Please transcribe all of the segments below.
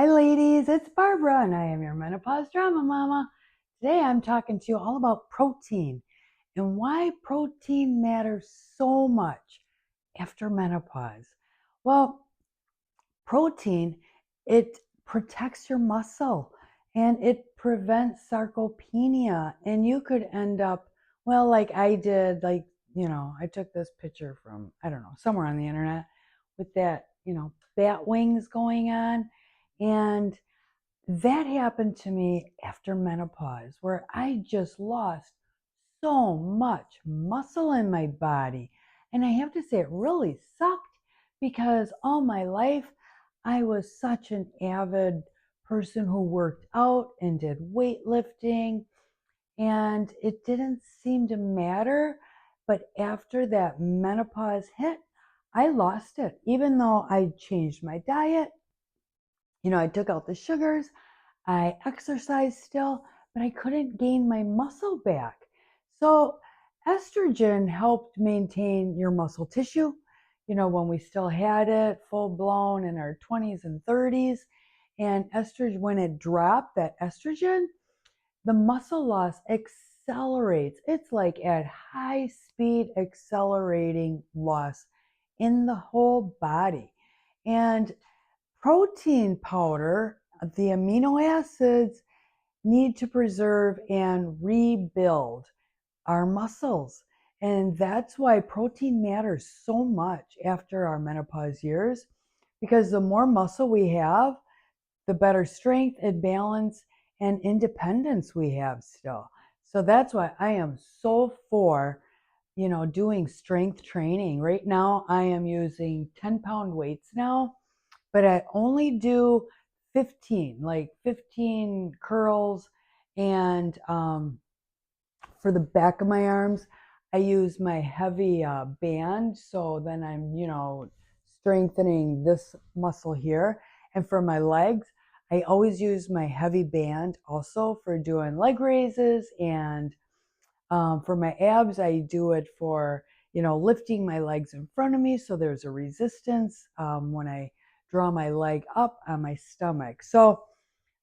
Hi ladies, it's Barbara and I am your menopause drama mama. Today I'm talking to you all about protein and why protein matters so much after menopause. Well, protein, it protects your muscle and it prevents sarcopenia, and you could end up, well, like I did, I took this picture from, I don't know, somewhere on the internet with that, bat wings going on. And that happened to me after menopause, where I just lost so much muscle in my body. And I have to say, it really sucked because all my life I was such an avid person who worked out and did weightlifting, and it didn't seem to matter. But after that menopause hit, I lost it, even though I changed my diet. I took out the sugars, I exercised still, but I couldn't gain my muscle back. So, estrogen helped maintain your muscle tissue, when we still had it full blown in our 20s and 30s. And estrogen, when it dropped, that estrogen, the muscle loss accelerates. It's like at high speed accelerating loss in the whole body. And protein powder, the amino acids need to preserve and rebuild our muscles. And that's why protein matters so much after our menopause years, because the more muscle we have, the better strength and balance and independence we have still. So that's why I am so for, doing strength training. Right now, I am using 10-pound weights now, but I only do 15 curls. And for the back of my arms, I use my heavy band. So then I'm, strengthening this muscle here. And for my legs, I always use my heavy band also for doing leg raises. And for my abs, I do it for, lifting my legs in front of me. So there's a resistance when I draw my leg up on my stomach. So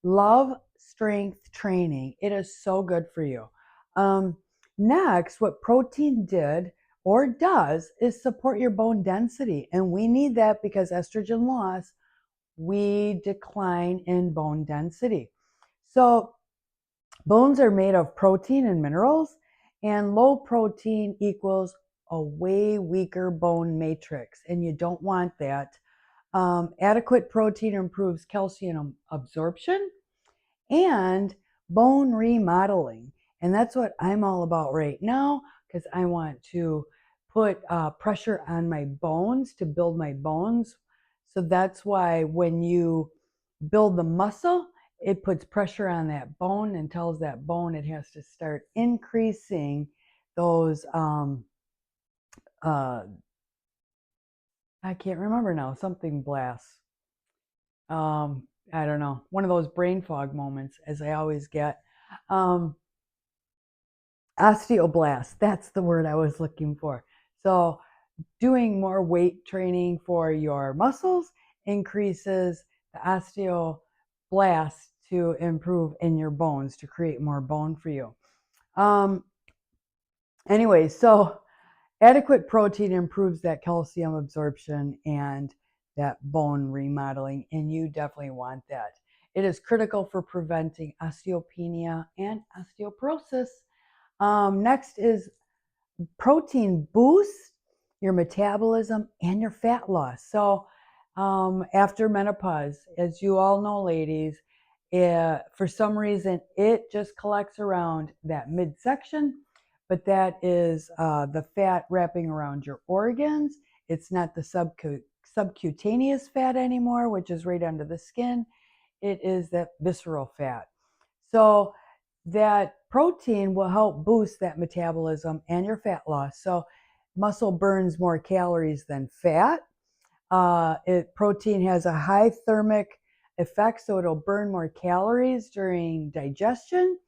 love strength training. It is so good for you. Um, Next, what protein did or does is support your bone density. And we need that because estrogen loss, we decline in bone density. So bones are made of protein and minerals, and low protein equals a way weaker bone matrix, and you don't want that. Adequate protein improves calcium absorption and bone remodeling. And that's what I'm all about right now, because I want to put pressure on my bones to build my bones. So that's why when you build the muscle, it puts pressure on that bone and tells that bone it has to start increasing those uh I can't remember now, something blasts. I don't know, one of those brain fog moments as I always get. um Osteoblast, that's the word I was looking for. So doing more weight training for your muscles increases the osteoblast to improve in your bones to create more bone for you. Um, anyway, so adequate protein improves that calcium absorption and that bone remodeling, and you definitely want that. It is critical for preventing osteopenia and osteoporosis. Next is protein boosts your metabolism and your fat loss. So after menopause, as you all know, ladies, for some reason, it just collects around that midsection, but that is the fat wrapping around your organs. It's not the subcutaneous fat anymore, which is right under the skin. It is that visceral fat. So that protein will help boost that metabolism and your fat loss. So muscle burns more calories than fat. Protein has a high thermic effect, so it'll burn more calories during digestion.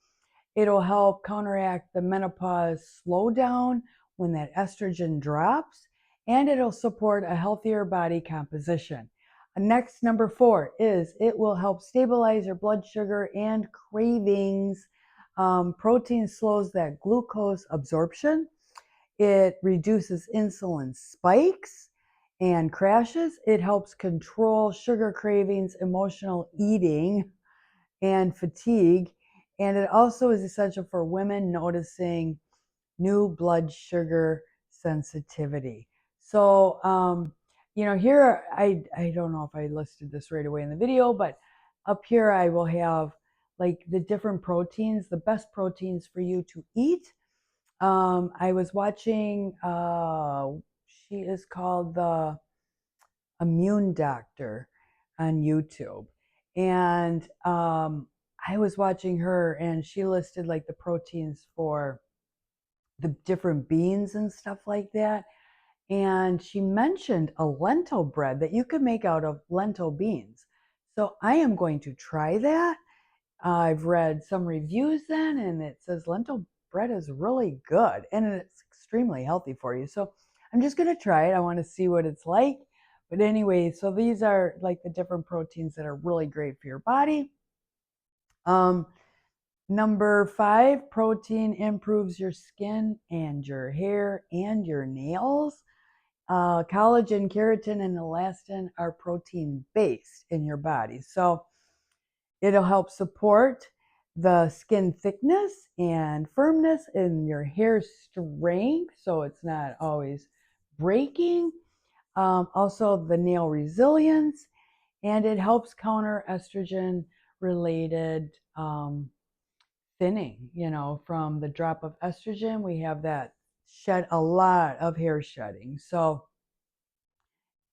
It'll help counteract the menopause slowdown when that estrogen drops, and it'll support a healthier body composition. Next, number 4 is it will help stabilize your blood sugar and cravings. Protein slows that glucose absorption. It reduces insulin spikes and crashes. It helps control sugar cravings, emotional eating, and fatigue. And it also is essential for women noticing new blood sugar sensitivity. So, here, I don't know if I listed this right away in the video, but up here I will have like the different proteins, the best proteins for you to eat. I was watching, she is called the Immune Doctor on YouTube. And I was watching her, and she listed like the proteins for the different beans and stuff like that. And she mentioned a lentil bread that you could make out of lentil beans. So I am going to try that. I've read some reviews then, and it says lentil bread is really good and it's extremely healthy for you. So I'm just going to try it. I want to see what it's like. But anyway, so these are like the different proteins that are really great for your body. Number 5, protein improves your skin and your hair and your nails. Collagen, keratin, and elastin are protein based in your body. So it'll help support the skin thickness and firmness in your hair strength, so it's not always breaking. Also, the nail resilience, and it helps counter estrogen related thinning. From the drop of estrogen, we have that shed a lot of hair shedding. So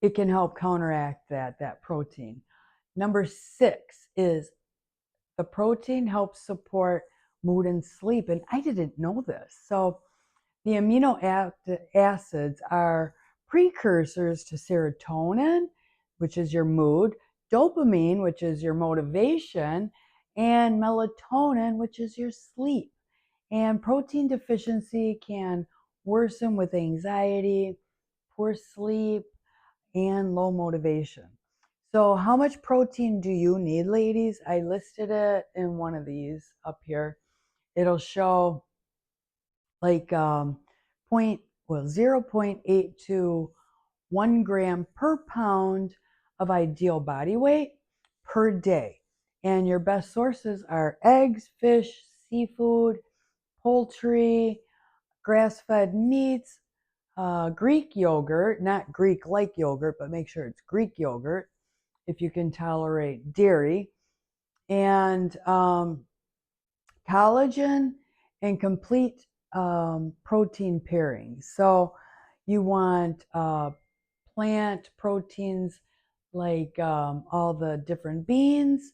it can help counteract that protein. Number 6 is the protein helps support mood and sleep. And I didn't know this. So the amino acids are precursors to serotonin, which is your mood, dopamine, which is your motivation, and melatonin, which is your sleep. And protein deficiency can worsen with anxiety, poor sleep, and low motivation. So, how much protein do you need, ladies? I listed it in one of these up here. It'll show like 0.8 to 1 gram per pound of ideal body weight per day. And your best sources are eggs, fish, seafood, poultry, grass-fed meats, Greek yogurt, not Greek like yogurt, but make sure it's Greek yogurt if you can tolerate dairy, and collagen and complete protein pairing. So you want plant proteins like all the different beans,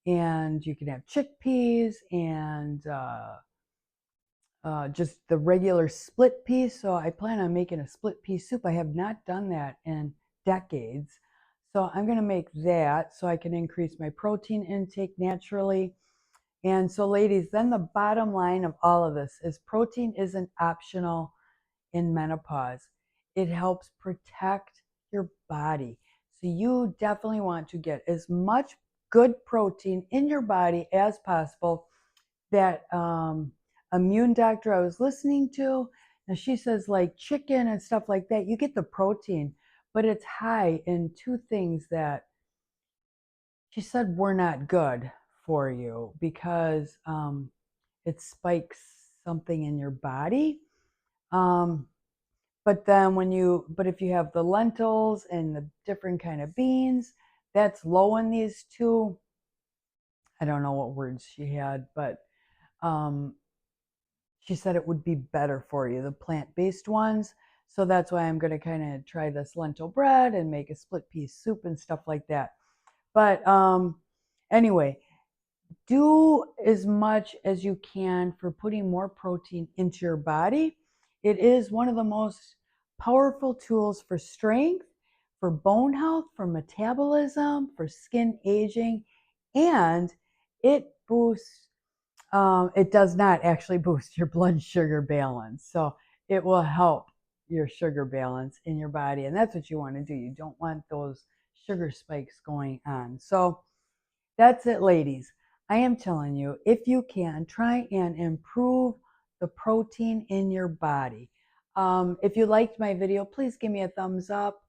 and you can have chickpeas and just the regular split pea. So I plan on making a split pea soup. I have not done that in decades. So I'm going to make that so I can increase my protein intake naturally. And so, ladies, then the bottom line of all of this is protein isn't optional in menopause. It helps protect your body. So you definitely want to get as much good protein in your body as possible. That immune doctor I was listening to, and she says like chicken and stuff like that, you get the protein, but it's high in 2 things that she said were not good for you because it spikes something in your body. But then but if you have the lentils and the different kind of beans, that's low in these 2. I don't know what words she had, but um, she said it would be better for you, the plant-based ones. So that's why I'm going to kind of try this lentil bread and make a split pea soup and stuff like that. But anyway, do as much as you can for putting more protein into your body. It is one of the most powerful tools for strength, for bone health, for metabolism, for skin aging, and it boosts it does not actually boost your blood sugar balance. So it will help your sugar balance in your body. And that's what you want to do. You don't want those sugar spikes going on. So that's it, ladies. I am telling you, if you can, try and improve the protein in your body. If you liked my video, please give me a thumbs up.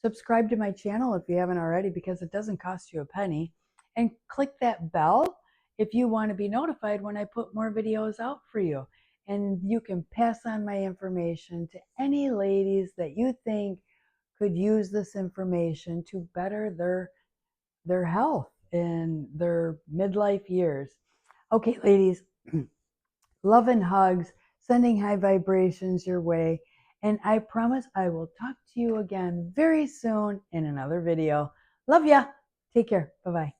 Subscribe to my channel if you haven't already, because it doesn't cost you a penny. And click that bell if you want to be notified when I put more videos out for you. And you can pass on my information to any ladies that you think could use this information to better their health in their midlife years. Okay, ladies, love and hugs, sending high vibrations your way. And I promise I will talk to you again very soon in another video. Love ya. Take care. Bye bye.